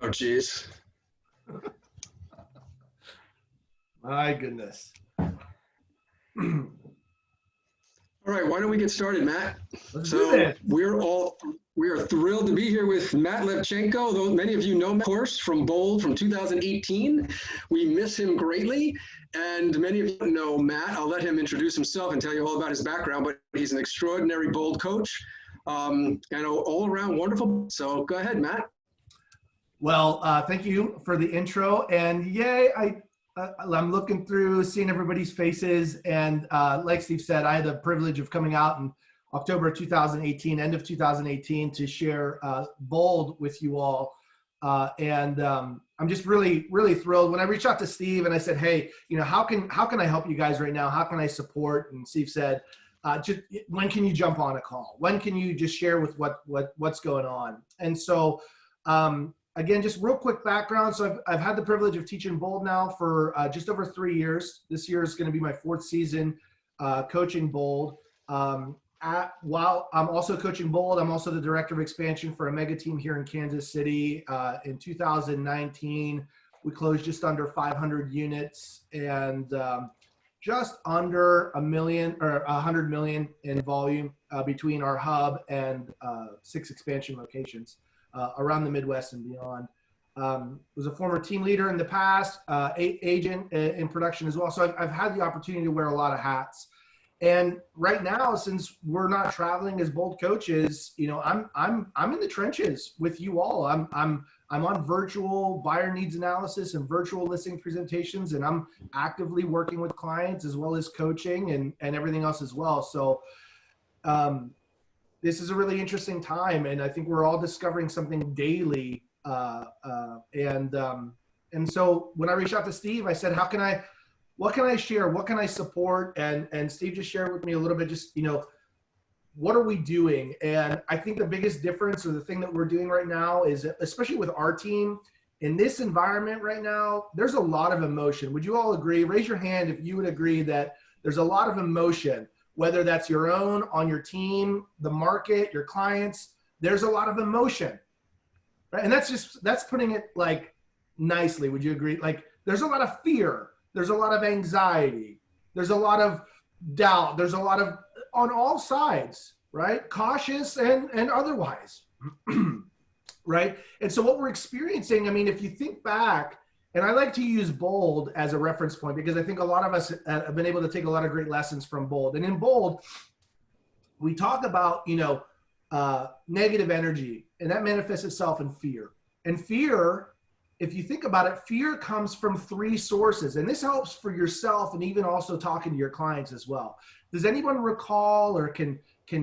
Oh, geez. My goodness. All right, why don't we get started, Matt? Let's do this. We are thrilled to be here with Mat Lewczenko. Though many of you know Matt, of course, from Bold from 2018. We miss him greatly, and many of you don't know Matt. I'll let him introduce himself and tell you all about his background, but he's an extraordinary Bold coach and all around wonderful. So go ahead, Matt. Well, thank you for the intro, and yay, I'm looking through, seeing everybody's faces, and like Steve said, I had the privilege of coming out in October 2018, end of 2018, to share Bold with you all, and I'm just really, really thrilled. When I reached out to Steve and I said, hey, you know, how can I help you guys right now? How can I support? And Steve said, just, when can you jump on a call? When can you just share with what's going on? And so, again, just real quick background. So I've had the privilege of teaching Bold now for just over 3 years. This year is going to be my 4th season coaching Bold. While I'm also coaching Bold, I'm also the director of expansion for a mega team here in Kansas City. In 2019, we closed just under 500 units and just under $1 million or $100 million in volume between our hub and 6 expansion locations around the Midwest and beyond. Was a former team leader in the past, agent in production as well. So I've had the opportunity to wear a lot of hats. And right now, since we're not traveling as Bold coaches, you know, I'm in the trenches with you all. I'm on virtual buyer needs analysis and virtual listing presentations, and I'm actively working with clients as well as coaching and everything else as well. So this is a really interesting time, and I think we're all discovering something daily. And so when I reached out to Steve, I said, what can I share? What can I support? And Steve just shared with me a little bit, just, you know, what are we doing? And I think the biggest difference, or the thing that we're doing right now, is, especially with our team in this environment right now, there's a lot of emotion. Would you all agree? Raise your hand if you would agree that there's a lot of emotion, whether that's your own, on your team, the market, your clients. There's a lot of emotion, right? And that's putting it like nicely. Would you agree? Like, there's a lot of fear. There's a lot of anxiety. There's a lot of doubt. There's a lot of, on all sides, right? Cautious and otherwise, right? And so what we're experiencing, I mean, if you think back, and I like to use Bold as a reference point because I think a lot of us have been able to take a lot of great lessons from Bold. And in Bold, we talk about, you know, negative energy, and that manifests itself in fear. And fear, if you think about it, fear comes from 3 sources. And this helps for yourself and even also talking to your clients as well. Does anyone recall, or can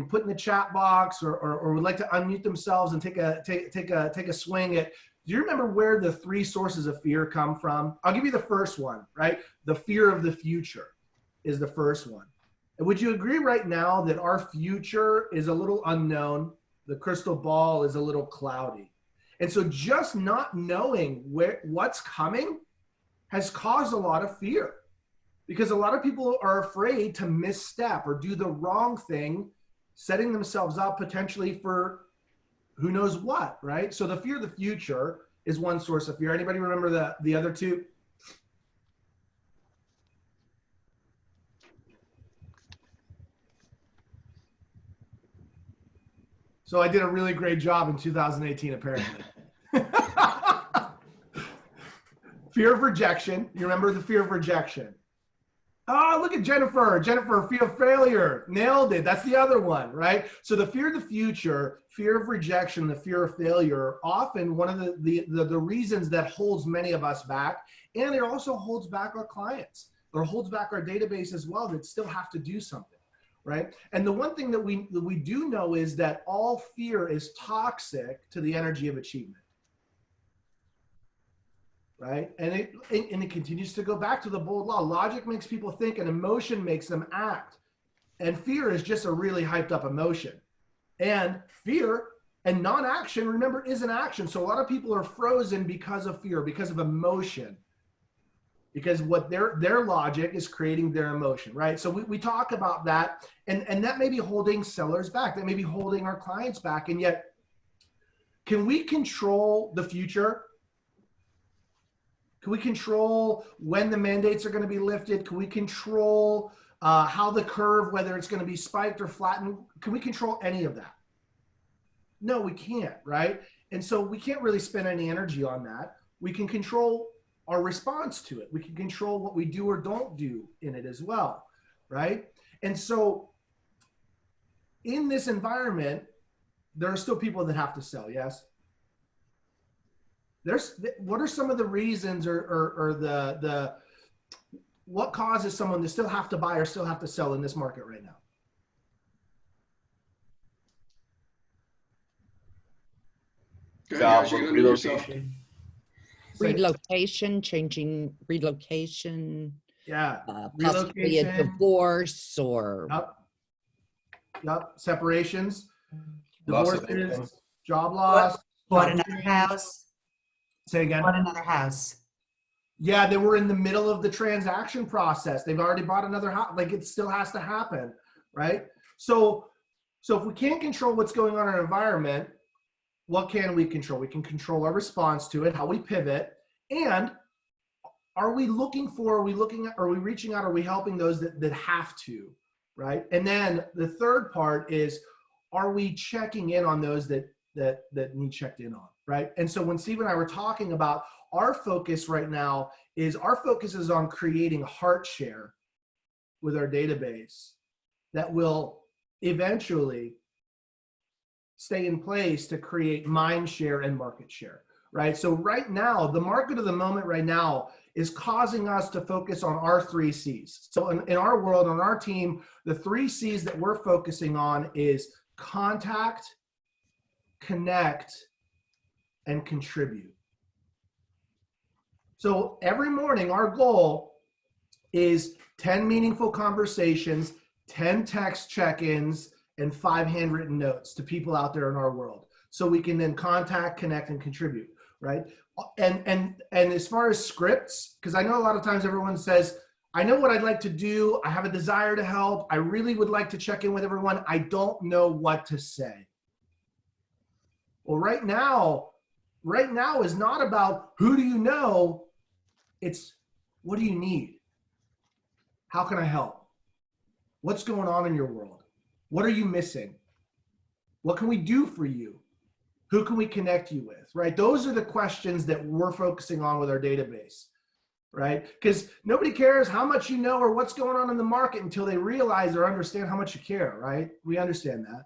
put in the chat box, or would like to unmute themselves and take a swing at, do you remember where the 3 sources of fear come from? I'll give you the first one, right? The fear of the future is the first one. And would you agree right now that our future is a little unknown? The crystal ball is a little cloudy. And so just not knowing what's coming has caused a lot of fear, because a lot of people are afraid to misstep or do the wrong thing, setting themselves up potentially for who knows what, right? So the fear of the future is one source of fear. Anybody remember the other 2? So I did a really great job in 2018, apparently. Fear of rejection. You remember the fear of rejection? Oh, look at Jennifer. Jennifer, fear of failure. Nailed it. That's the other one, right? So the fear of the future, fear of rejection, the fear of failure are often one of the reasons that holds many of us back. And it also holds back our clients, or holds back our database as well, that still have to do something, right? And the one thing that we do know is that all fear is toxic to the energy of achievement. Right? And it continues to go back to the Bold law. Logic makes people think, and emotion makes them act. And fear is just a really hyped up emotion. And fear and non-action, remember, is an action. So a lot of people are frozen because of fear, because of emotion. Because what their logic is creating their emotion, right? So we talk about that, and that may be holding sellers back. That may be holding our clients back. And yet, can we control the future? Can we control when the mandates are going to be lifted? Can we control how the curve, whether it's going to be spiked or flattened? Can we control any of that? No, we can't, right? And so we can't really spend any energy on that. We can control our response to it. We can control what we do or don't do in it as well, right? And so in this environment, there are still people that have to sell, yes? What are some of the reasons or the what causes someone to still have to buy or still have to sell in this market right now? Job relocation. Changing relocation. Yeah. Possibly a divorce or. Yep. Separations, divorces, job loss. Bought another house. Say again. Bought another house. Yeah, they were in the middle of the transaction process. They've already bought another house. Like, it still has to happen, right? So if we can't control what's going on in our environment, what can we control? We can control our response to it, how we pivot, and are we reaching out, are we helping those that have to, right? And then the third part is, are we checking in on those that need checked in on, right? And so when Steve and I were talking about our focus right now is on creating heart share with our database that will eventually stay in place to create mind share and market share, right? So right now, the market of the moment right now is causing us to focus on our 3 C's. So in our world, on our team, the 3 C's that we're focusing on is contact, connect, and contribute. So every morning, our goal is 10 meaningful conversations, 10 text check-ins, and 5 handwritten notes to people out there in our world. So we can then contact, connect, and contribute, right? And as far as scripts, because I know a lot of times everyone says, I know what I'd like to do. I have a desire to help. I really would like to check in with everyone. I don't know what to say. Well, right now is not about who do you know, it's what do you need? How can I help? What's going on in your world? What are you missing? What can we do for you? Who can we connect you with, right? Those are the questions that we're focusing on with our database, right? Because nobody cares how much you know or what's going on in the market until they realize or understand how much you care, right? We understand that.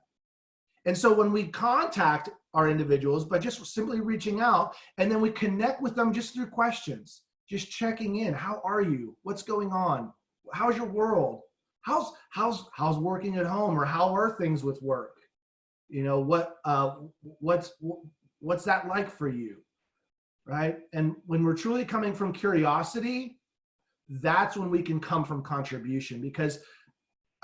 And so when we contact our individuals by just simply reaching out, and then we connect with them just through questions, just checking in. How are you? What's going on? How's your world? How's working at home, or how are things with work? You know, what's that like for you, right? And when we're truly coming from curiosity, that's when we can come from contribution. Because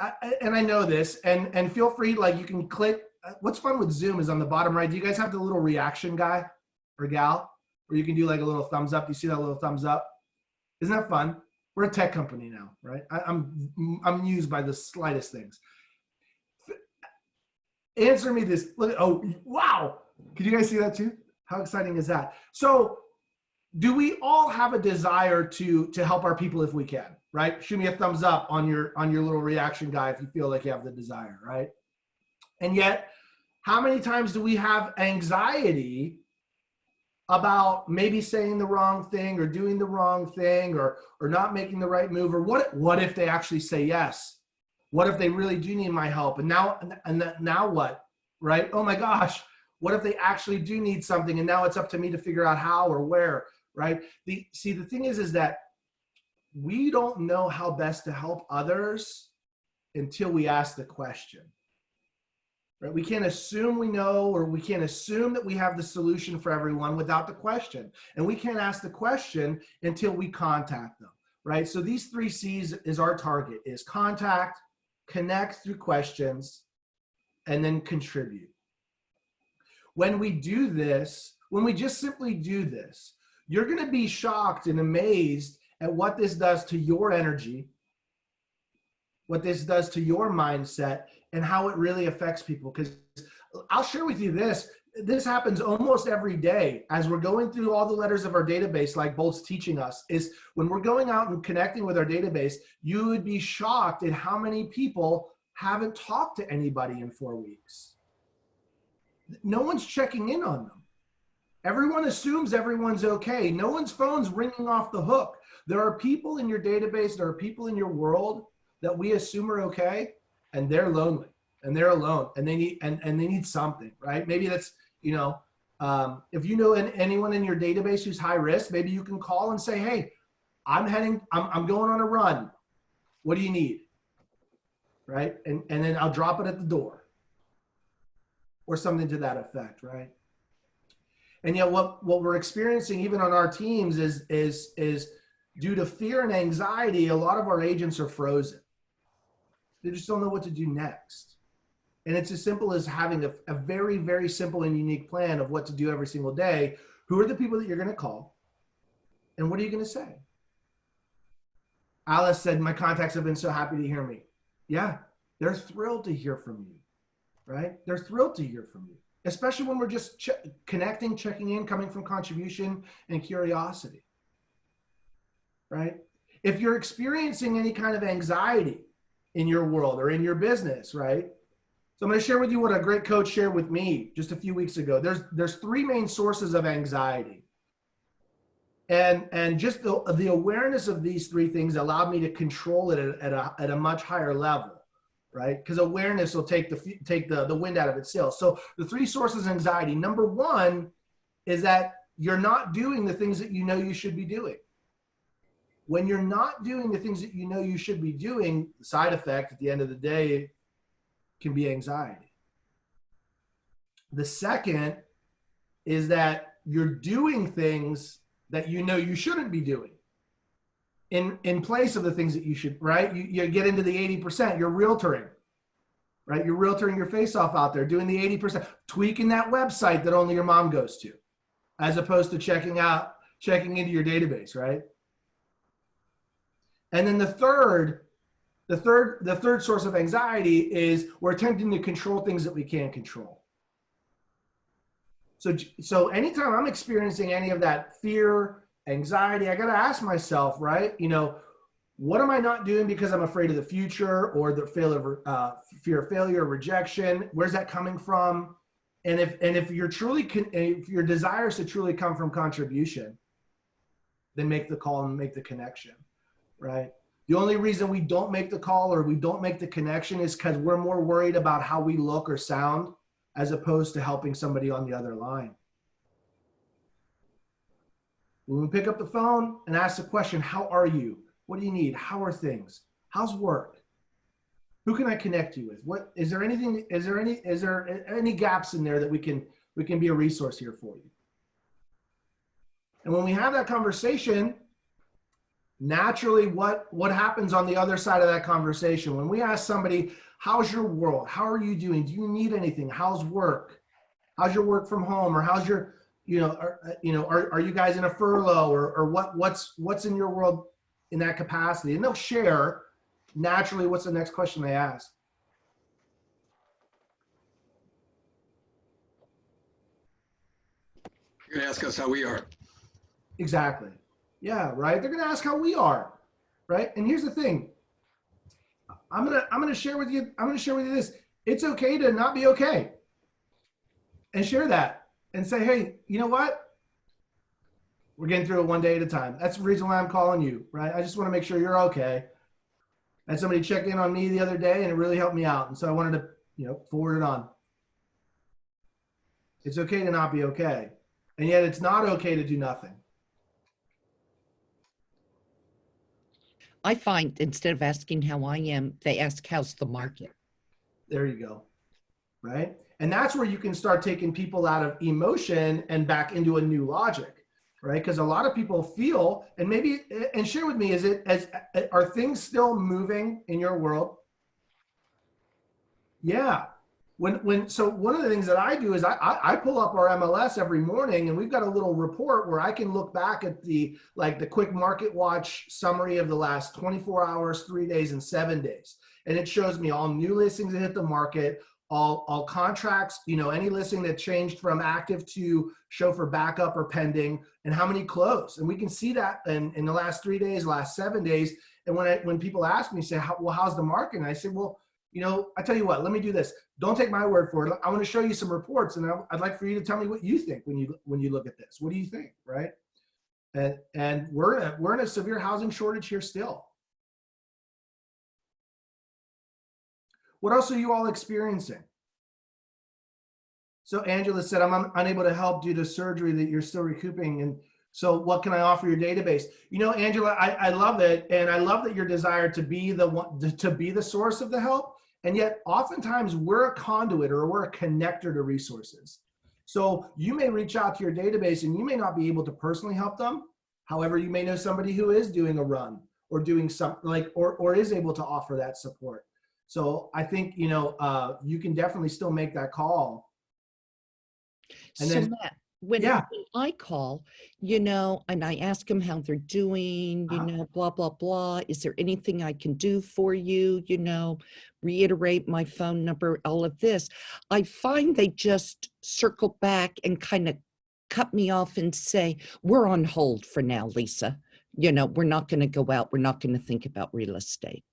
I know this, and feel free, like, you can click. What's fun with Zoom is on the bottom right. Do you guys have the little reaction guy or gal where you can do like a little thumbs up? Do you see that little thumbs up? Isn't that fun? We're a tech company now, right? I'm used by the slightest things. Answer me this. Look, oh, wow. Can you guys see that too? How exciting is that? So do we all have a desire to help our people if we can, right? Shoot me a thumbs up on your little reaction guy if you feel like you have the desire, right? And yet, how many times do we have anxiety about maybe saying the wrong thing or doing the wrong thing or not making the right move? Or what if they actually say yes? What if they really do need my help? And now what, right? Oh my gosh, what if they actually do need something and now it's up to me to figure out how or where, right? The thing is that we don't know how best to help others until we ask the question. Right? We can't assume we know, or we can't assume that we have the solution for everyone without the question. And we can't ask the question until we contact them, right? So these 3 C's is our target, is contact, connect through questions, and then contribute. When we do this, when we just simply do this, you're going to be shocked and amazed at what this does to your energy, what this does to your mindset, and how it really affects people. Because I'll share with you this, this happens almost every day as we're going through all the letters of our database, like Bolt's teaching us, is when we're going out and connecting with our database, you would be shocked at how many people haven't talked to anybody in 4 weeks. No one's checking in on them. Everyone assumes everyone's okay. No one's phone's ringing off the hook. There are people in your database, there are people in your world that we assume are okay, and they're lonely and they're alone and they need and they need something, right? Maybe that's, you know, if you know anyone in your database who's high risk, maybe you can call and say, hey, I'm going on a run. What do you need? Right? And then I'll drop it at the door or something to that effect, right? And yet what we're experiencing even on our teams is due to fear and anxiety, a lot of our agents are frozen. They just don't know what to do next. And it's as simple as having a very, very simple and unique plan of what to do every single day. Who are the people that you're going to call? And what are you going to say? Alice said, my contacts have been so happy to hear me. Yeah, they're thrilled to hear from you, right? They're thrilled to hear from you, especially when we're just connecting, checking in, coming from contribution and curiosity, right? If you're experiencing any kind of anxiety in your world or in your business, right? So I'm going to share with you what a great coach shared with me just a few weeks ago. There's three main sources of anxiety. And just the awareness of these three things allowed me to control it at a much higher level, right? Because awareness will take the wind out of its sails. So the three sources of anxiety. Number one is that you're not doing the things that you know you should be doing. When you're not doing the things that you know you should be doing, the side effect at the end of the day can be anxiety. The second is that you're doing things that you know you shouldn't be doing in place of the things that you should, right? You get into the 80%, you're realtoring, right? You're realtoring your face off out there, doing the 80%, tweaking that website that only your mom goes to, as opposed to checking into your database, right? And then the third source of anxiety is we're attempting to control things that we can't control. So anytime I'm experiencing any of that fear, anxiety, I got to ask myself, right? You know, what am I not doing because I'm afraid of the future or the fear of failure, rejection? Where's that coming from? And if your desire is to truly come from contribution, then make the call and make the connection, right? The only reason we don't make the call or we don't make the connection is because we're more worried about how we look or sound as opposed to helping somebody on the other line. When we pick up the phone and ask the question, how are you? What do you need? How are things? How's work? Who can I connect you with? What is there any gaps in there that we can be a resource here for you? And when we have that conversation, naturally what happens on the other side of that conversation? When we ask somebody, how's your world? How are you doing? Do you need anything? How's work? How's your work from home? Or how's your, are you guys in a furlough or what's in your world in that capacity? And they'll share naturally. What's the next question they ask? You're going to ask us how we are. Exactly. Yeah, right. They're going to ask how we are, right? And here's the thing. I'm gonna share with you this. It's okay to not be okay. And share that and say, hey, you know what? We're getting through it one day at a time. That's the reason why I'm calling you, right? I just want to make sure you're okay. I had somebody check in on me the other day and it really helped me out. And so I wanted to, forward it on. It's okay to not be okay. And yet it's not okay to do nothing. I find instead of asking how I am, they ask, how's the market? There you go. Right? And that's where you can start taking people out of emotion and back into a new logic, right? Because a lot of people feel, and share with me, are things still moving in your world? Yeah. So one of the things that I do is I pull up our MLS every morning and we've got a little report where I can look back at the quick market watch summary of the last 24 hours, 3 days, and 7 days. And it shows me all new listings that hit the market, all contracts, any listing that changed from active to show for backup or pending, and how many closed. And we can see that in the last 3 days, last 7 days. And when people ask me, say, well, how's the market? And I say, well, I tell you what, let me do this. Don't take my word for it. I want to show you some reports, and I'd like for you to tell me what you think when you look at this. What do you think, right? And we're in a severe housing shortage here still. What else are you all experiencing? So Angela said, I'm unable to help due to surgery that you're still recouping. And so what can I offer your database? Angela, I love it. And I love that your desire to be the one, to be the source of the help. And yet oftentimes we're a conduit or we're a connector to resources. So you may reach out to your database and you may not be able to personally help them. However, you may know somebody who is doing a run or doing something or is able to offer that support. So I think, you can definitely still make that call. And so then, Matt, when I call, and I ask them how they're doing, blah, blah, blah. Is there anything I can do for you? Reiterate my phone number, all of this. I find they just circle back and kind of cut me off and say, we're on hold for now, Lisa. We're not going to go out. We're not going to think about real estate.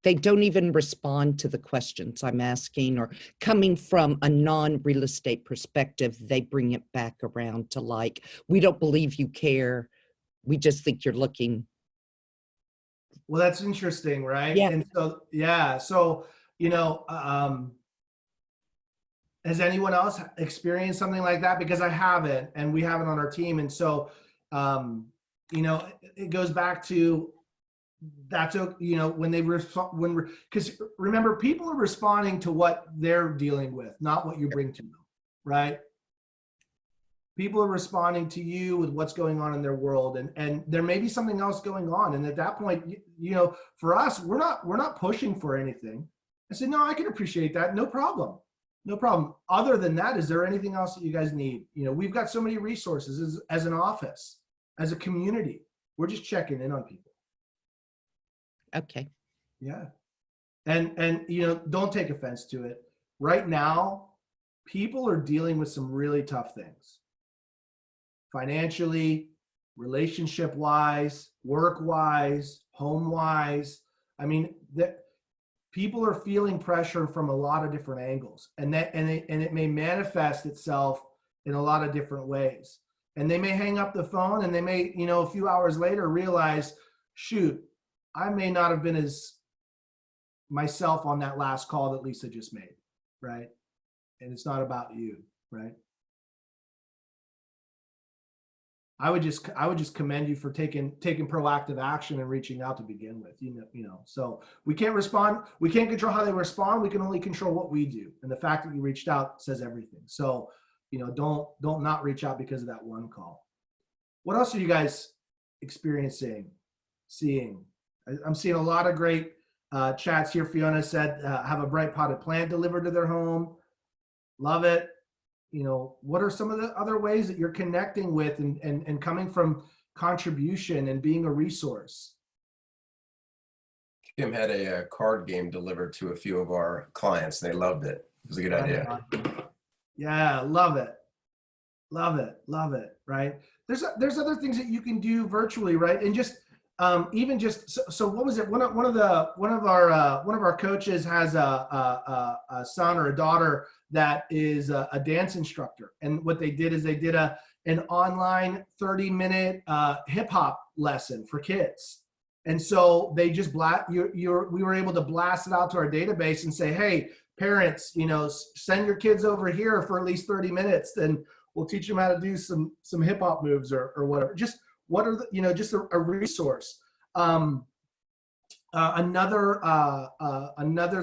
They don't even respond to the questions I'm asking, or coming from a non-real estate perspective, they bring it back around to like, we don't believe you care. We just think you're looking. Well, that's interesting, right? Yeah. And so, has anyone else experienced something like that? Because I haven't, and we have it on our team. And so, it goes back to, that's when they respond, because remember, people are responding to what they're dealing with, not what you bring to them, right? People are responding to you with what's going on in their world, and there may be something else going on. And at that point, for us, we're not pushing for anything. I said, no, I can appreciate that. No problem. No problem. Other than that, is there anything else that you guys need? We've got so many resources as an office, as a community. We're just checking in on people. Okay. Yeah. And don't take offense to it. Right now, people are dealing with some really tough things. Financially, relationship-wise, work-wise, home-wise. I mean, people are feeling pressure from a lot of different angles, and it may manifest itself in a lot of different ways. And they may hang up the phone, and they may, a few hours later realize, shoot, I may not have been as myself on that last call that Lisa just made, right? And it's not about you, right? I would just commend you for taking proactive action and reaching out to begin with, so we can't control how they respond. We can only control what we do. And the fact that you reached out says everything. So, don't not reach out because of that one call. What else are you guys experiencing, seeing? I'm seeing a lot of great chats here. Fiona said, have a bright potted plant delivered to their home. Love it. What are some of the other ways that you're connecting with and coming from contribution and being a resource? Kim had a card game delivered to a few of our clients. They loved it. It was a good idea. Yeah, love it. Love it. Love it. Right. There's other things that you can do virtually, right? And just even just so what was it? One of our coaches has a son or a daughter that is a dance instructor, and what they did is they did an online 30-minute hip hop lesson for kids. And so they just we were able to blast it out to our database and say, hey, parents, send your kids over here for at least 30 minutes, then we'll teach them how to do some hip hop moves or whatever. Just what are the, just a resource. Another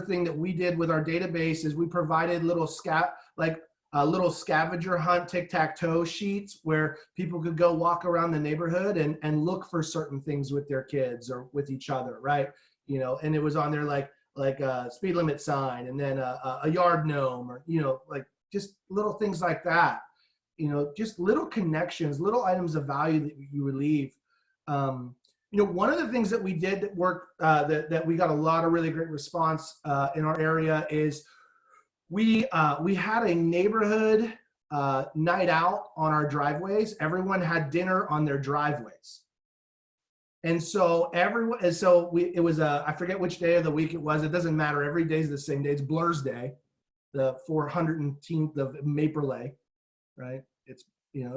thing that we did with our database is we provided little scavenger hunt tic-tac-toe sheets where people could go walk around the neighborhood and look for certain things with their kids or with each other, right? And it was on there like a speed limit sign, and then a yard gnome, or like just little things like that. Just little connections, little items of value that you would leave. One of the things that we did that worked, that we got a lot of really great response in our area is we had a neighborhood night out on our driveways. Everyone had dinner on their driveways. And so it was I forget which day of the week it was. It doesn't matter. Every day is the same day. It's Blur's Day, the 410th of Maple, right? It's,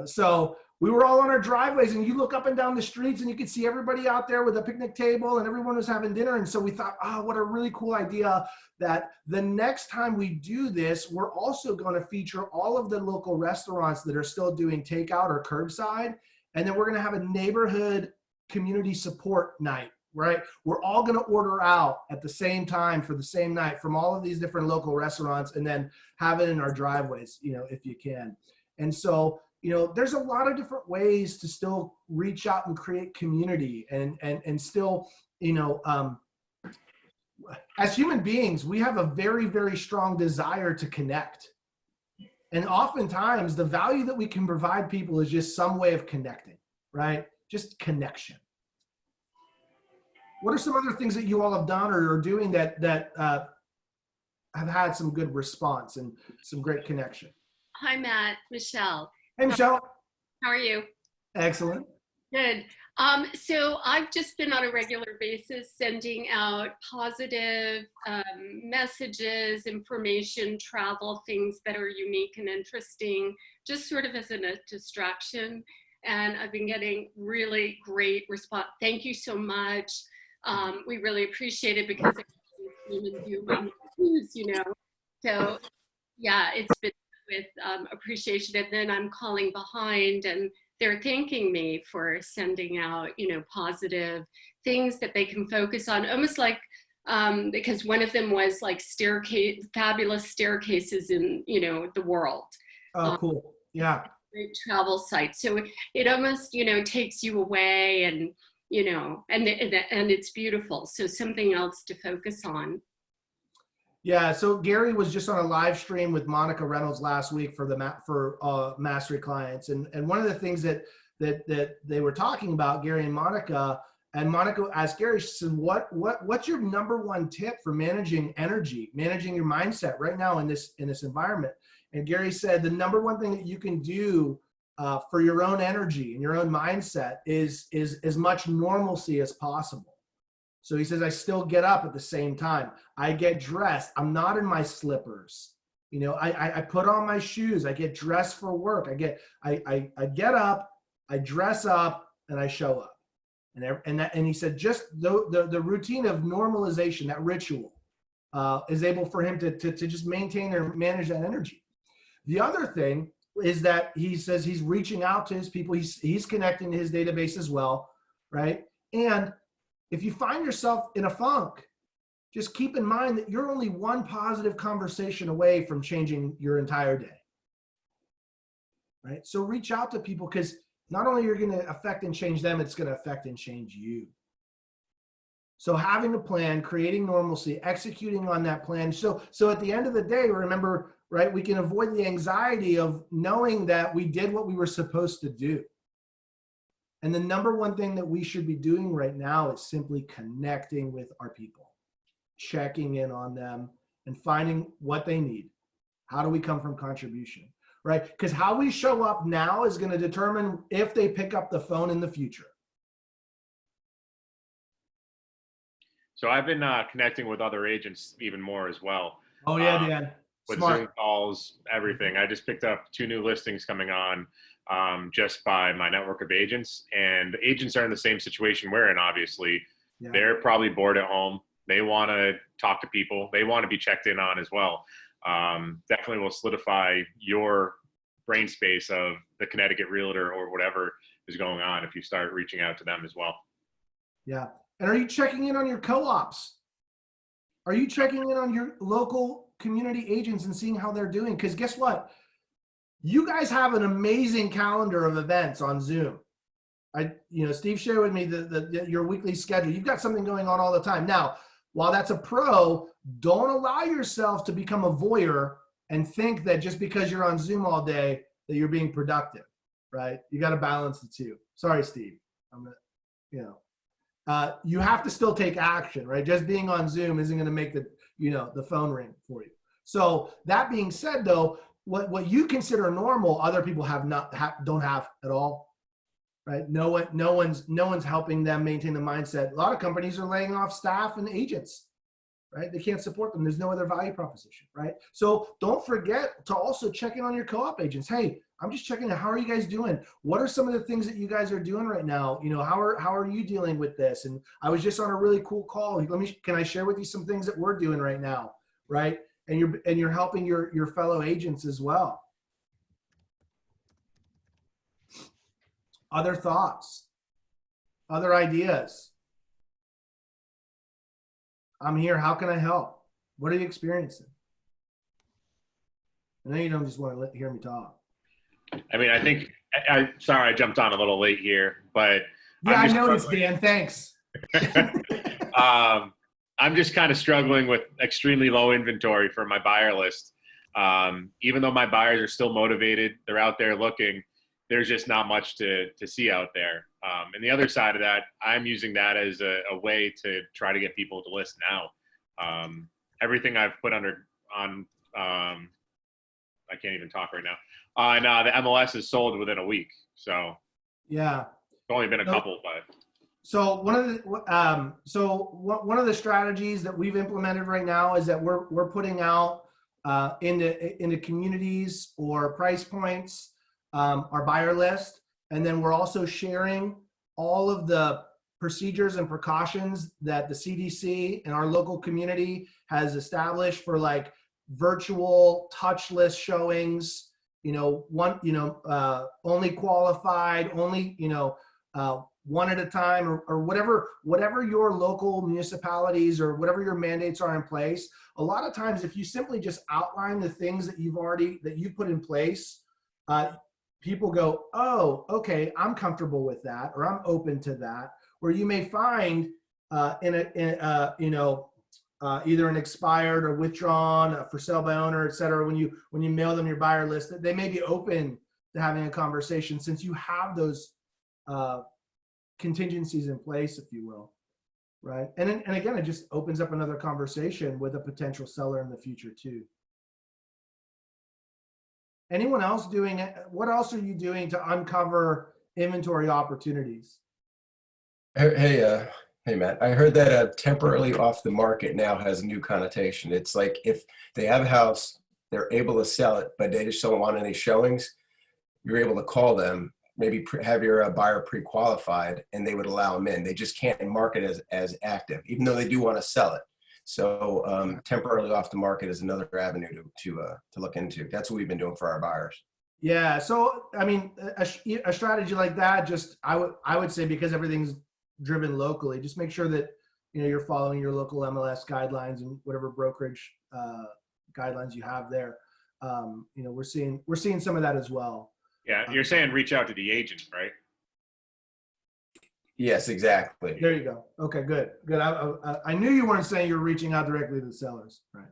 so we were all on our driveways, and you look up and down the streets and you could see everybody out there with a picnic table and everyone was having dinner. And so we thought, what a really cool idea that the next time we do this, we're also going to feature all of the local restaurants that are still doing takeout or curbside. And then we're going to have a neighborhood community support night, right? We're all going to order out at the same time for the same night from all of these different local restaurants, and then have it in our driveways, if you can. And so, there's a lot of different ways to still reach out and create community and still, as human beings, we have a very, very strong desire to connect. And oftentimes the value that we can provide people is just some way of connecting, right? Just connection. What are some other things that you all have done or are doing that have had some good response and some great connection? Hi, Matt. Michelle. Hey, Michelle. How are you? Excellent. Good. So I've just been on a regular basis sending out positive messages, information, travel, things that are unique and interesting, just sort of as a distraction. And I've been getting really great response. Thank you so much. We really appreciate it because it's you on the news, So yeah, it's been with appreciation. And then I'm calling behind and they're thanking me for sending out, positive things that they can focus on, almost like, because one of them was like fabulous staircases in, the world. Oh, cool. Yeah. Great travel site. So it almost, takes you away and, and it's beautiful. So something else to focus on. Yeah. So Gary was just on a live stream with Monica Reynolds last week for Mastery clients. And one of the things that they were talking about, Gary and Monica asked Gary, she said, what's your number one tip for managing energy, managing your mindset right now in this environment? And Gary said, the number one thing that you can do for your own energy and your own mindset is as much normalcy as possible. So he says, I still get up at the same time. I get dressed. I'm not in my slippers. I put on my shoes. I get dressed for work. I get up, I dress up, and I show up. And he said, just the routine of normalization, that ritual, is able for him to just maintain or manage that energy. The other thing is that he says he's reaching out to his people. He's connecting to his database as well, right? And if you find yourself in a funk, just keep in mind that you're only one positive conversation away from changing your entire day, right? So reach out to people, because not only you're going to affect and change them, it's going to affect and change you. So having a plan, creating normalcy, executing on that plan. So at the end of the day, remember, right, we can avoid the anxiety of knowing that we did what we were supposed to do. And the number one thing that we should be doing right now is simply connecting with our people, checking in on them and finding what they need. How do we come from contribution, right? Because how we show up now is going to determine if they pick up the phone in the future. So I've been connecting with other agents even more as well. Oh yeah, Dan. With Smart. Zoom calls, everything. I just picked up 2 new listings coming on just by my network of agents. And the agents are in the same situation we're in, obviously. Yeah. They're probably bored at home. They want to talk to people. They want to be checked in on as well. Definitely will solidify your brain space of the Connecticut realtor or whatever is going on if you start reaching out to them as well. Yeah. And are you checking in on your co-ops? Are you checking in on your local community agents and seeing how they're doing? Because guess what? You guys have an amazing calendar of events on Zoom. Steve shared with me your weekly schedule. You've got something going on all the time. Now, while that's a pro, don't allow yourself to become a voyeur and think that just because you're on Zoom all day that you're being productive, right? You got to balance the two. Sorry, Steve. you have to still take action, right? Just being on Zoom isn't going to make the phone ring for you. So that being said, though, what you consider normal, other people don't have at all, right? No one's helping them maintain the mindset. A lot of companies are laying off staff and agents, right? They can't support them. There's no other value proposition, right? So don't forget to also check in on your co-op agents. Hey, I'm just checking out, how are you guys doing? What are some of the things that you guys are doing right now? How are you dealing with this? And I was just on a really cool call. Can I share with you some things that we're doing right now, right? And you're helping your fellow agents as well. Other thoughts, other ideas. I'm here. How can I help? What are you experiencing? I know you don't just want to hear me talk. I mean, I think, sorry, I jumped on a little late here, but. Yeah, I noticed, Dan. Thanks. I'm just kind of struggling with extremely low inventory for my buyer list. Even though my buyers are still motivated, they're out there looking, there's just not much to see out there. And the other side of that, I'm using that as a way to try to get people to list now. Everything I've put on I can't even talk right now. On the MLS is sold within a week. So yeah, it's only been a couple, but. So one of the strategies that we've implemented right now is that we're putting out into communities or price points our buyer list, and then we're also sharing all of the procedures and precautions that the CDC and our local community has established for like virtual touchless showings. Only qualified, only one at a time, or whatever your local municipalities or whatever your mandates are in place. A lot of times, if you simply just outline the things that you've put in place, people go, oh, okay, I'm comfortable with that, or I'm open to that. Or you may find either an expired or withdrawn, for sale by owner, et cetera, when you mail them your buyer list, that they may be open to having a conversation, since you have those contingencies in place, if you will, right? And again, it just opens up another conversation with a potential seller in the future too. Anyone else doing it? What else are you doing to uncover inventory opportunities? Hey, Matt, I heard that temporarily off the market now has a new connotation. It's like if they have a house, they're able to sell it, but they just don't want any showings, you're able to call them, maybe have your buyer pre-qualified, and they would allow them in. They just can't market as active, even though they do want to sell it. So temporarily off the market is another avenue to look into. That's what we've been doing for our buyers. Yeah. So, I mean, a strategy like that, I would say, because everything's driven locally, just make sure that, you're following your local MLS guidelines and whatever brokerage guidelines you have there. We're seeing some of that as well. Yeah. You're saying reach out to the agent, right? Yes, exactly. There you go. Okay, good. I knew you weren't saying you're reaching out directly to the sellers, right?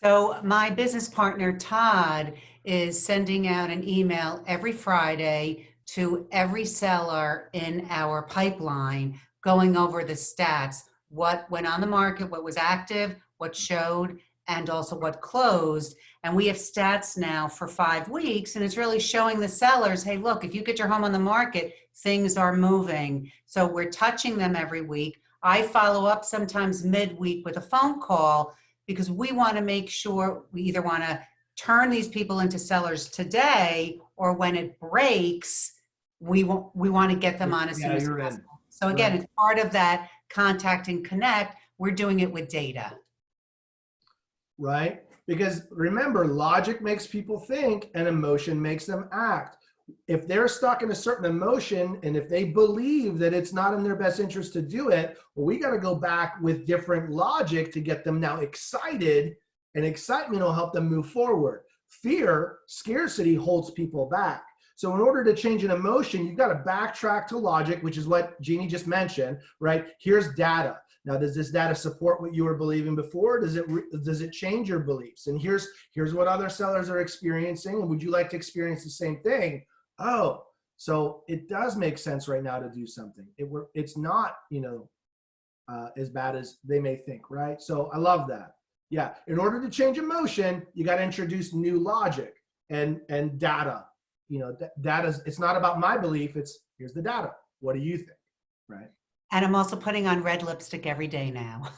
So my business partner, Todd, is sending out an email every Friday to every seller in our pipeline, going over the stats, what went on the market, what was active, what showed, and also what closed. And we have stats now for 5 weeks, and it's really showing the sellers, hey, look, if you get your home on the market, things are moving. So we're touching them every week. I follow up sometimes midweek with a phone call, because we want to make sure we either want to turn these people into sellers today, or when it breaks, we want to get them on as soon as possible. So again, It's part of that contact and connect. We're doing it with data. Right? Because remember, logic makes people think and emotion makes them act. If they're stuck in a certain emotion, and if they believe that it's not in their best interest to do it, well, we got to go back with different logic to get them now excited, and excitement will help them move forward. Fear, scarcity holds people back. So in order to change an emotion, you've got to backtrack to logic, which is what Jeannie just mentioned, right? Here's data. Now, does this data support what you were believing before? Does it change your beliefs? And here's what other sellers are experiencing. And would you like to experience the same thing? Oh, So it does make sense right now to do something. It's not, as bad as they may think, right? So I love that. Yeah, in order to change emotion, you got to introduce new logic and data. Data, it's not about my belief, it's here's the data. What do you think, right? And I'm also putting on red lipstick every day now.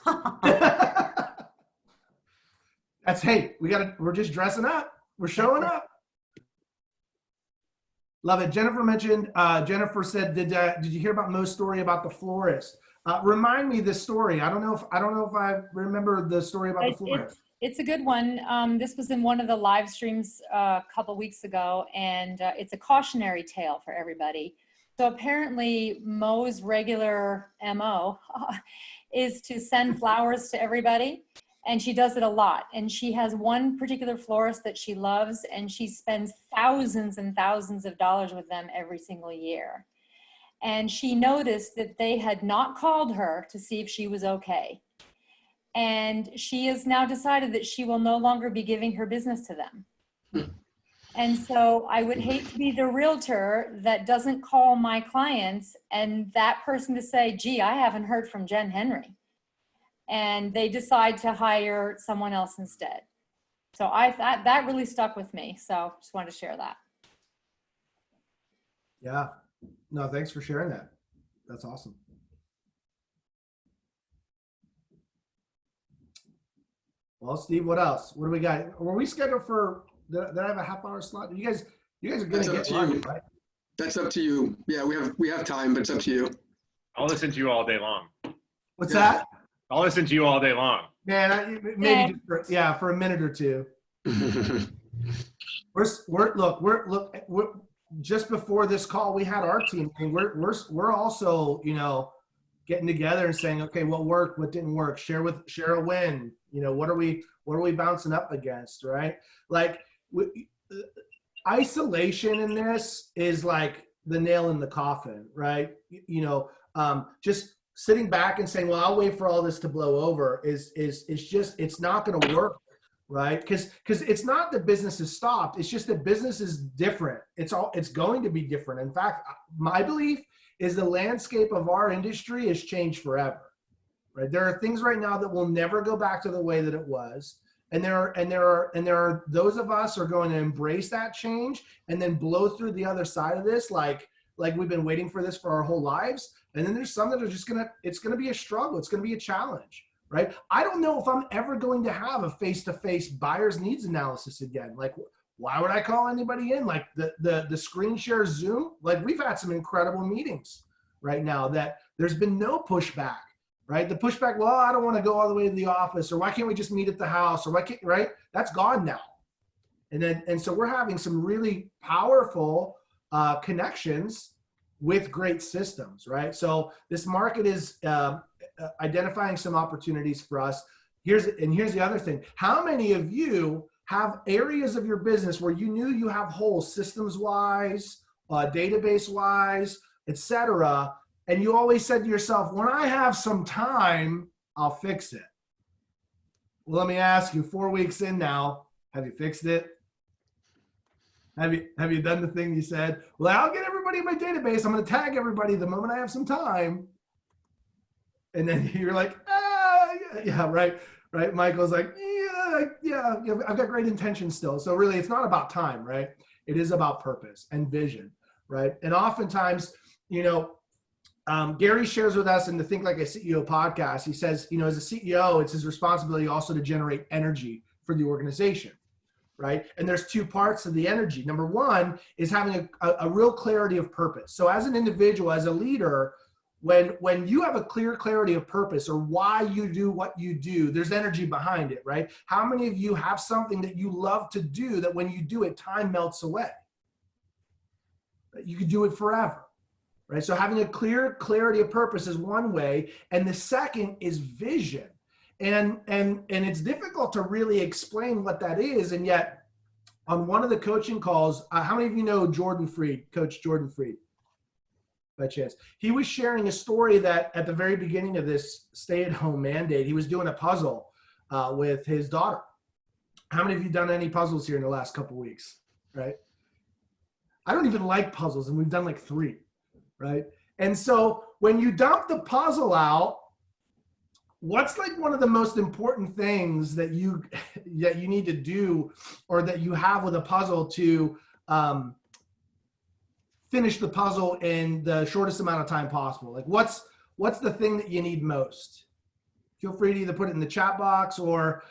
We're just dressing up. We're showing up. Love it. Jennifer said, did you hear about Mo's story about the florist? Remind me this story. I don't know if I remember the story about the florist. It's a good one. This was in one of the live streams a couple weeks ago, and it's a cautionary tale for everybody. So apparently Mo's regular MO is to send flowers to everybody, and she does it a lot. And she has one particular florist that she loves, and she spends thousands and thousands of dollars with them every single year. And she noticed that they had not called her to see if she was okay. And she has now decided that she will no longer be giving her business to them. And so I would hate to be the realtor that doesn't call my clients and that person to say, gee, I haven't heard from Jen Henry. And they decide to hire someone else instead. So that really stuck with me. So just wanted to share that. Yeah. No, thanks for sharing that. That's awesome. Well, Steve, what else? What do we got? Were we scheduled for, did I have a half-hour slot? You guys are going to get lucky, right? That's up to you. Yeah, we have time, but it's up to you. I'll listen to you all day long. What's that? I'll listen to you all day long. Man, maybe just for a minute or two. We're just before this call, we had our team, and we're also, getting together and saying, okay, what worked, what didn't work, share a win. What are we bouncing up against, right? Like isolation in this is like the nail in the coffin, right? Just sitting back and saying, well, I'll wait for all this to blow over is just, it's not going to work, right? Because it's not that business has stopped. It's just that business is different. It's going to be different. In fact, my belief is the landscape of our industry has changed forever, right? There are things right now that will never go back to the way that it was. And there are those of us who are going to embrace that change and then blow through the other side of this, like we've been waiting for this for our whole lives. And then there's some that are just it's going to be a struggle. It's going to be a challenge, right? I don't know if I'm ever going to have a face-to-face buyer's needs analysis again. Like, why would I call anybody in? Like the screen share Zoom, like we've had some incredible meetings right now that there's been no pushback, right? The pushback, well, I don't want to go all the way to the office, or why can't we just meet at the house, or why can't, right? That's gone now. And so we're having some really powerful connections with great systems, right? So this market is identifying some opportunities for us. Here's the other thing. How many of you have areas of your business where you knew you have holes systems-wise, database-wise, etc., and you always said to yourself, when I have some time, I'll fix it. Well, let me ask you, 4 weeks in now, have you fixed it? Have you done the thing you said? Well, I'll get everybody in my database. I'm going to tag everybody the moment I have some time. And then you're like, yeah, right. Michael's like, yeah, I've got great intentions still. So really, it's not about time, right? It is about purpose and vision, right? And oftentimes, Gary shares with us in the Think Like a CEO podcast, he says, as a CEO, it's his responsibility also to generate energy for the organization, right? And there's two parts of the energy. Number one is having a real clarity of purpose. So as an individual, as a leader, when you have a clear clarity of purpose or why you do what you do, there's energy behind it, right? How many of you have something that you love to do that when you do it, time melts away? You could do it forever, right? So having a clear clarity of purpose is one way. And the second is vision. And it's difficult to really explain what that is. And yet on one of the coaching calls, how many of you know Jordan Freed, Coach Jordan Freed? By chance. He was sharing a story that at the very beginning of this stay-at-home mandate, he was doing a puzzle with his daughter. How many of you done any puzzles here in the last couple of weeks, right? I don't even like puzzles, and we've done like 3, right? And so when you dump the puzzle out, what's like one of the most important things that you need to do, or that you have with a puzzle to finish the puzzle in the shortest amount of time possible? Like what's the thing that you need most? Feel free to either put it in the chat box, or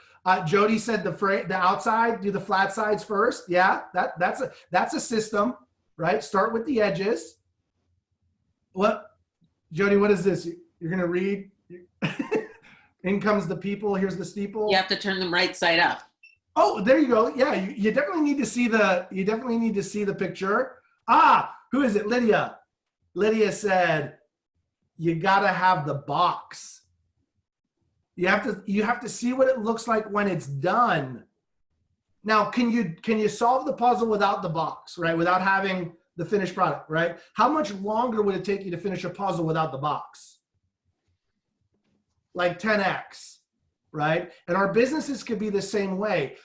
Jody said the outside, do the flat sides first. Yeah, that's a system, right? Start with the edges. What, Jody, what is this? You're gonna read? In comes the people, here's the steeple. You have to turn them right side up. Oh, there you go. Yeah, you definitely need to see the picture. Who is it? Lydia. Lydia said, you gotta have the box. You have to see what it looks like when it's done. Now, can you solve the puzzle without the box, right? Without having the finished product, right? How much longer would it take you to finish a puzzle without the box? Like 10x, right? And our businesses could be the same way.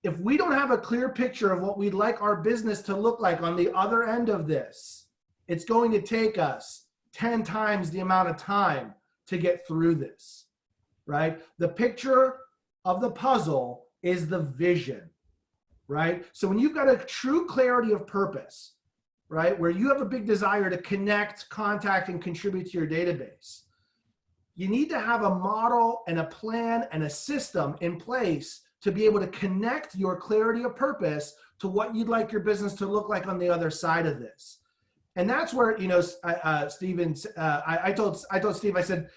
If we don't have a clear picture of what we'd like our business to look like on the other end of this, it's going to take us 10 times the amount of time to get through this, right? The picture of the puzzle is the vision, right? So when you've got a true clarity of purpose, right, where you have a big desire to connect, contact, and contribute to your database, you need to have a model and a plan and a system in place to be able to connect your clarity of purpose to what you'd like your business to look like on the other side of this. And that's where, Steven, I told Steve, I said,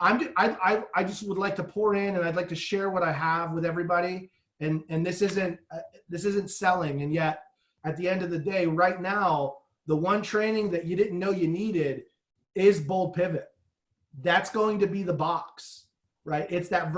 I just would like to pour in, and I'd like to share what I have with everybody. And this isn't selling. And yet at the end of the day, right now, the one training that you didn't know you needed is Bold Pivot. That's going to be the box, right? It's the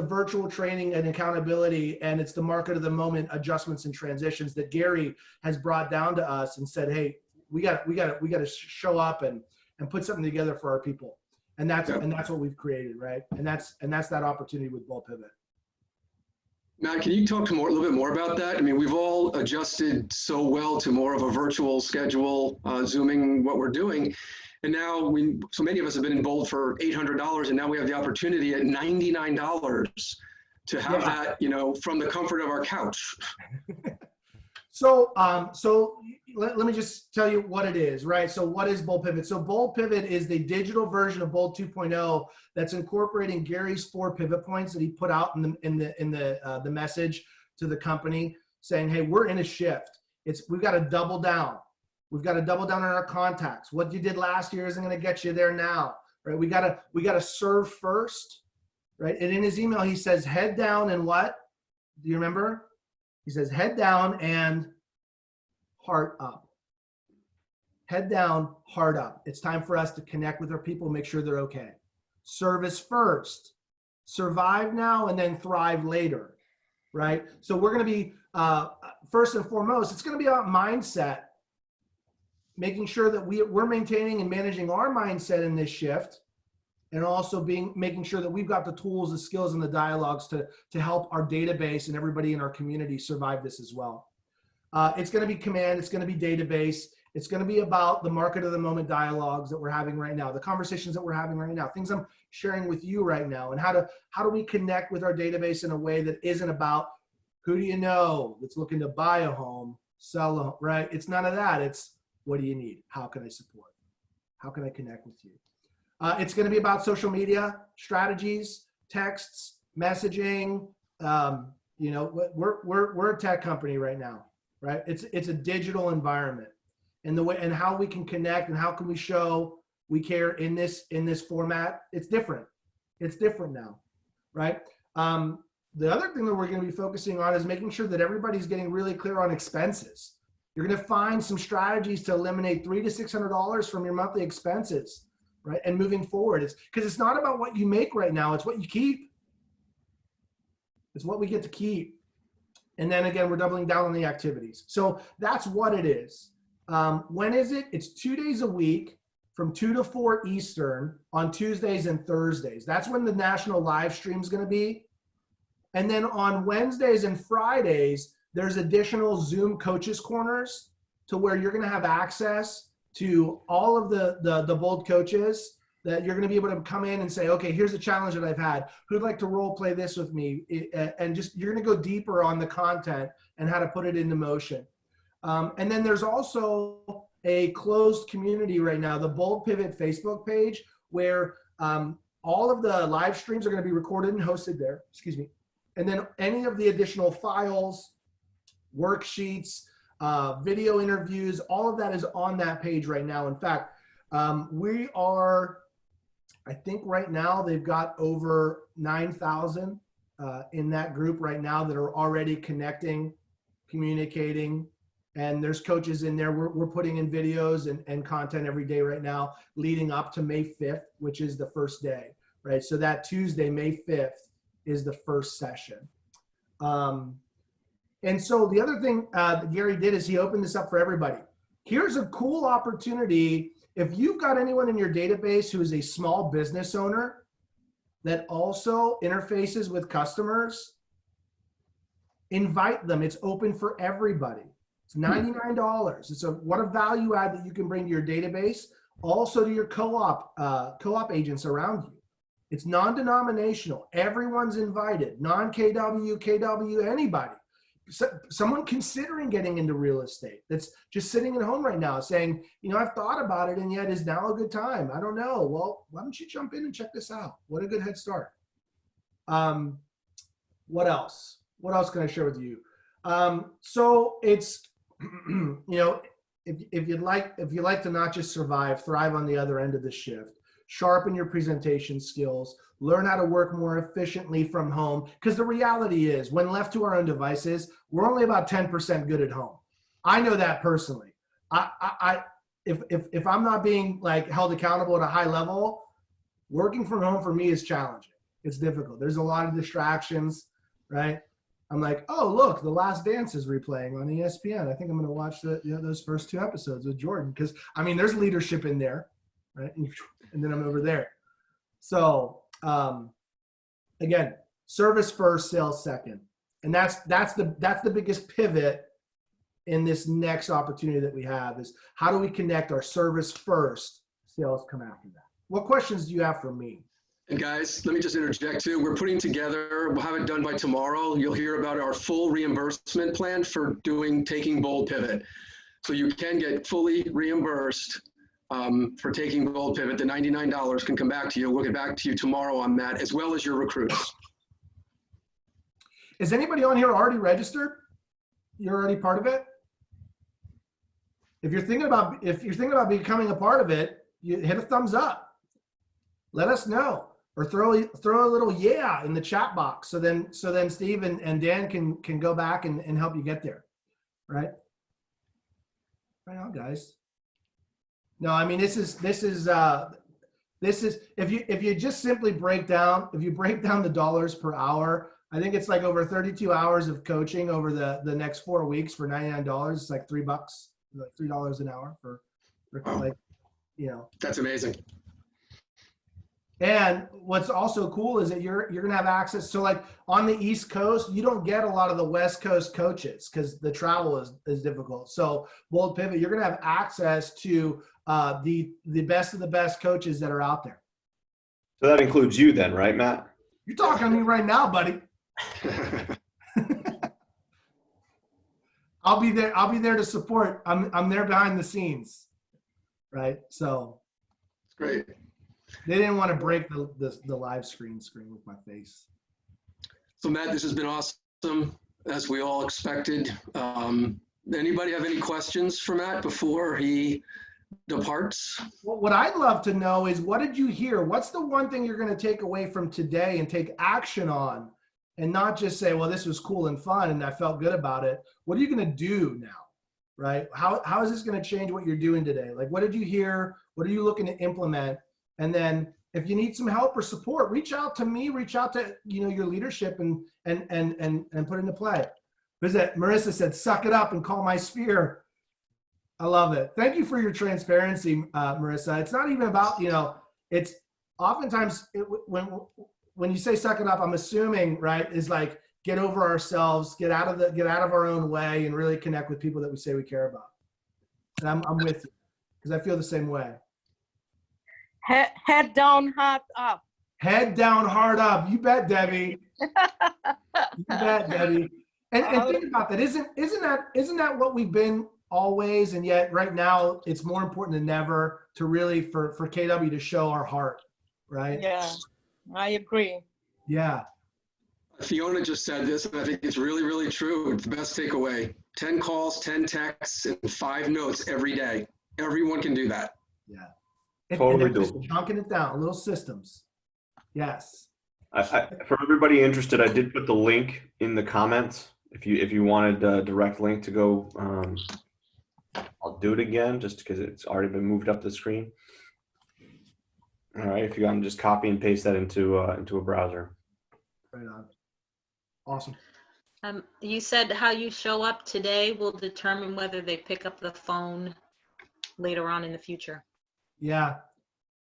virtual training and accountability, and it's the market of the moment adjustments and transitions that Gary has brought down to us and said, hey, we got to show up and put something together for our people. And that's what we've created, right? And that's that opportunity with Bold Pivot. Matt, can you talk a little bit more about that? I mean, we've all adjusted so well to more of a virtual schedule, Zooming what we're doing. And now so many of us have been in Bold for $800, and now we have the opportunity at $99 to have that, from the comfort of our couch. So let me just tell you what it is, right? So what is Bold Pivot? So Bold Pivot is the digital version of Bold 2.0 that's incorporating Gary's 4 pivot points that he put out in the message to the company, saying, hey, we're in a shift. We've got to double down. We've got to double down on our contacts. What you did last year isn't going to get you there now, right? We got to serve first, right? And in his email, he says, head down and what? Do you remember? He says, head down and heart up. Head down, heart up. It's time for us to connect with our people, make sure they're okay. Service first. Survive now and then thrive later, right? So we're going to be, first and foremost, it's going to be about mindset. Making sure that we're maintaining and managing our mindset in this shift, and also making sure that we've got the tools, the skills, and the dialogues to help our database and everybody in our community survive this as well. It's going to be command, it's going to be database, it's going to be about the market of the moment dialogues that we're having right now, the conversations that we're having right now, things I'm sharing with you right now, and how do we connect with our database in a way that isn't about who do you know that's looking to buy a home, sell a home, right? It's none of that. It's what do you need? How can I support? How can I connect with you? It's going to be about social media strategies, texts, messaging. We're a tech company right now, right? It's a digital environment, and the way and how we can connect and how can we show we care in this format. It's different. It's different now, right? The other thing that we're going to be focusing on is making sure that everybody's getting really clear on expenses. You're going to find some strategies to eliminate $300 to $600 from your monthly expenses, right? And moving forward, it's not about what you make right now. It's what you keep. It's what we get to keep. And then again, we're doubling down on the activities. So that's what it is. When is it? It's 2 days a week from 2 to 4 Eastern on Tuesdays and Thursdays. That's when the national live stream is going to be. And then on Wednesdays and Fridays, there's additional Zoom coaches corners to where you're going to have access to all of the Bold coaches, that you're going to be able to come in and say, okay, here's a challenge that I've had. Who'd like to role play this with me? And just, you're going to go deeper on the content and how to put it into motion. And then there's also a closed community right now, the Bold Pivot Facebook page, where all of the live streams are going to be recorded and hosted there, excuse me. And then any of the additional files, worksheets, video interviews, all of that is on that page right now. In fact, we are, I think right now they've got over 9,000 in that group right now that are already connecting, communicating, and there's coaches in there. We're putting in videos and content every day right now, leading up to May 5th, which is the first day, right? So that Tuesday, May 5th, is the first session. And so the other thing that Gary did is he opened this up for everybody. Here's a cool opportunity. If you've got anyone in your database who is a small business owner that also interfaces with customers, invite them. It's open for everybody. It's $99. It's what a value add that you can bring to your database, also to your co-op agents around you. It's non-denominational. Everyone's invited. Non-KW, KW, anybody. Someone considering getting into real estate that's just sitting at home right now saying, you know, I've thought about it and yet is now a good time. I don't know. Well, why don't you jump in and check this out? What a good head start. What else? What else can I share with you? So it's, you know, if you'd like to not just survive, thrive on the other end of the shift, sharpen your presentation skills, learn how to work more efficiently from home. Because the reality is, when left to our own devices, we're only about 10% good at home. I know that personally. If I'm not being like held accountable at a high level, working from home for me is challenging. It's difficult. There's a lot of distractions, right? I'm like, oh, look, The Last Dance is replaying on ESPN. I think I'm going to watch those first 2 episodes with Jordan, because I mean, there's leadership in there, right? And then I'm over there. So again, service first, sales second, and that's the biggest pivot in this next opportunity that we have, is how do we connect our service first, sales come after that. What questions do you have for me? And guys, let me just interject too. We're putting together, we'll have it done by tomorrow. You'll hear about our full reimbursement plan for taking Bold Pivot. So you can get fully reimbursed for taking Bold Pivot. The $99 can come back to you. We'll get back to you tomorrow on that, as well as your recruits. Is anybody on here already registered? You're already part of it? If you're thinking about becoming a part of it, you hit a thumbs up. Let us know, or throw a little yeah in the chat box. So then Steve and Dan can go back and help you get there, right? Right on, guys. No, I mean, this is if you just simply break down the dollars per hour, I think it's like over 32 hours of coaching over the next 4 weeks for $99. It's like $3, like $3 an hour for like, you know. That's amazing. And what's also cool is that you're gonna have access. So like on the East Coast, you don't get a lot of the West Coast coaches because the travel is difficult. So Bold Pivot, you're gonna have access to the best of the best coaches that are out there. So that includes you then, right, Matt? You're talking to me right now, buddy. I'll be there to support. I'm there behind the scenes, right? So it's great. They didn't want to break the live screen with my face. So Matt, this has been awesome, as we all expected. Anybody have any questions for Matt before he departs? Well, what I'd love to know is, what did you hear? What's the one thing you're going to take away from today and take action on, and not just say, well, this was cool and fun and I felt good about it. What are you going to do now, right? How is this going to change what you're doing today? Like, what did you hear? What are you looking to implement? And then if you need some help or support, reach out to me, reach out to, you know, your leadership and put into play. Marissa said, suck it up and call my sphere. I love it. Thank you for your transparency, Marissa. It's not even about, you know, it's oftentimes when you say suck it up, I'm assuming, right, is like get over ourselves, get out of our own way, and really connect with people that we say we care about. And I'm with you, because I feel the same way. Head down, heart up. Head down, heart up. You bet, Debbie. You bet, Debbie. And think about that. Isn't that what we've been always? And yet right now it's more important than ever to really for KW to show our heart, right? Yeah, I agree. Yeah. Fiona just said this, and I think it's really, really true. It's the best takeaway. 10 calls, 10 texts, and 5 notes every day. Everyone can do that. Yeah. Totally and just doable. chunking it down, little systems. Yes. For everybody interested, I did put the link in the comments. If you wanted a direct link to go, I'll do it again just because it's already been moved up the screen. All right, if you want to just copy and paste that into a browser. Right on. Awesome. You said how you show up today will determine whether they pick up the phone later on in the future. Yeah.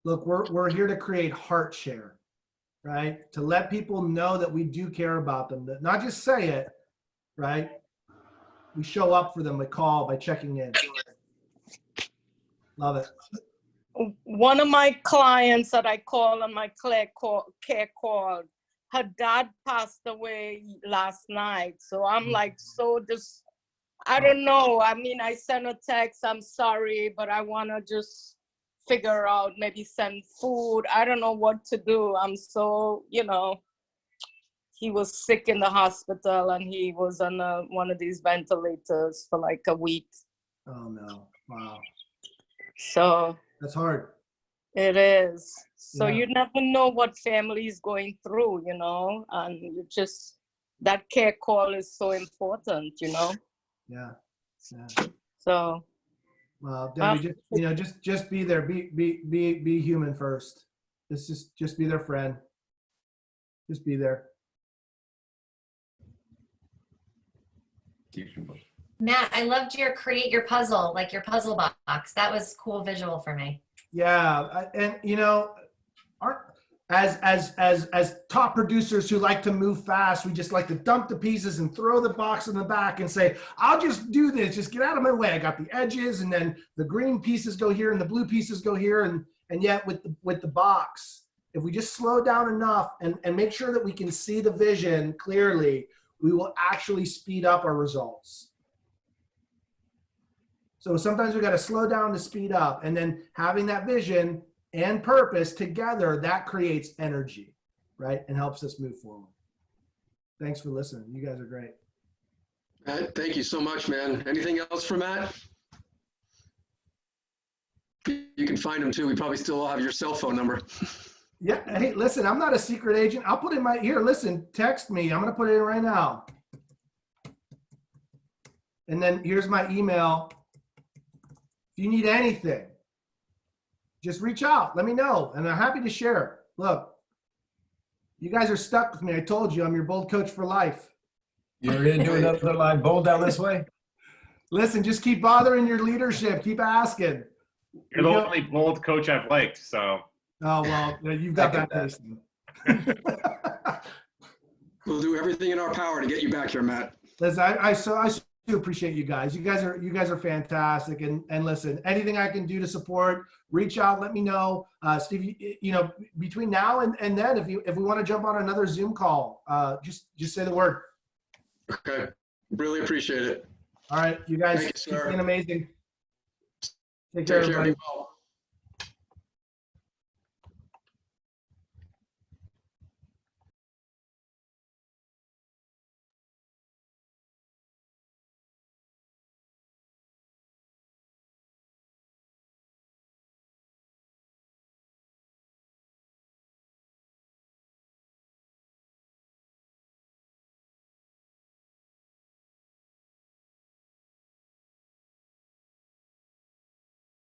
Look, we're here to create heart share, right? To let people know that we do care about them, that not just say it, right? We show up for them by call, by checking in. Love it. One of my clients that I call on my care call, her dad passed away last night. So I'm like, I don't know. I mean, I sent a text, I'm sorry, but I want to just figure out, maybe send food. I don't know what to do. I'm so, he was sick in the hospital and he was on one of these ventilators for like a week. Oh no. Wow. So that's hard. It is. So Yeah. you never know what family is going through, and you just, that care call is so important, Yeah. Yeah. So. Well, Debbie, just be there. Be human first. Just be their friend. Just be there. Matt, I loved your create your puzzle, like your puzzle box. That was cool visual for me. Yeah, and as top producers who like to move fast, we just like to dump the pieces and throw the box in the back and say, I'll just do this, just get out of my way. I got the edges, and then the green pieces go here and the blue pieces go here, and yet with the box, if we just slow down enough and make sure that we can see the vision clearly, we will actually speed up our results. So sometimes we got to slow down to speed up, and then having that vision and purpose together, that creates energy, right? And helps us move forward. Thanks for listening. You guys are great. Matt, thank you so much, man. Anything else for Matt? You can find him too. We probably still have your cell phone number. Yeah. Hey, listen, I'm not a secret agent. I'll put in listen, text me. I'm going to put it in right now. And then here's my email. If you need anything, just reach out. Let me know. And I'm happy to share. Look, you guys are stuck with me. I told you I'm your bold coach for life. You're going to do another live bowl down this way? Listen, just keep bothering your leadership. Keep asking. You're the only bold coach I've liked, so. Oh, well, you've got that person. We'll do everything in our power to get you back here, Matt. Listen, I do appreciate you guys. You guys are fantastic. And listen, anything I can do to support, reach out, let me know. Steve, between now and then, if we want to jump on another Zoom call, just say the word. Okay. Really appreciate it. All right. You guys Thank you, keep being amazing. Take care, Take care. everybody. Be well.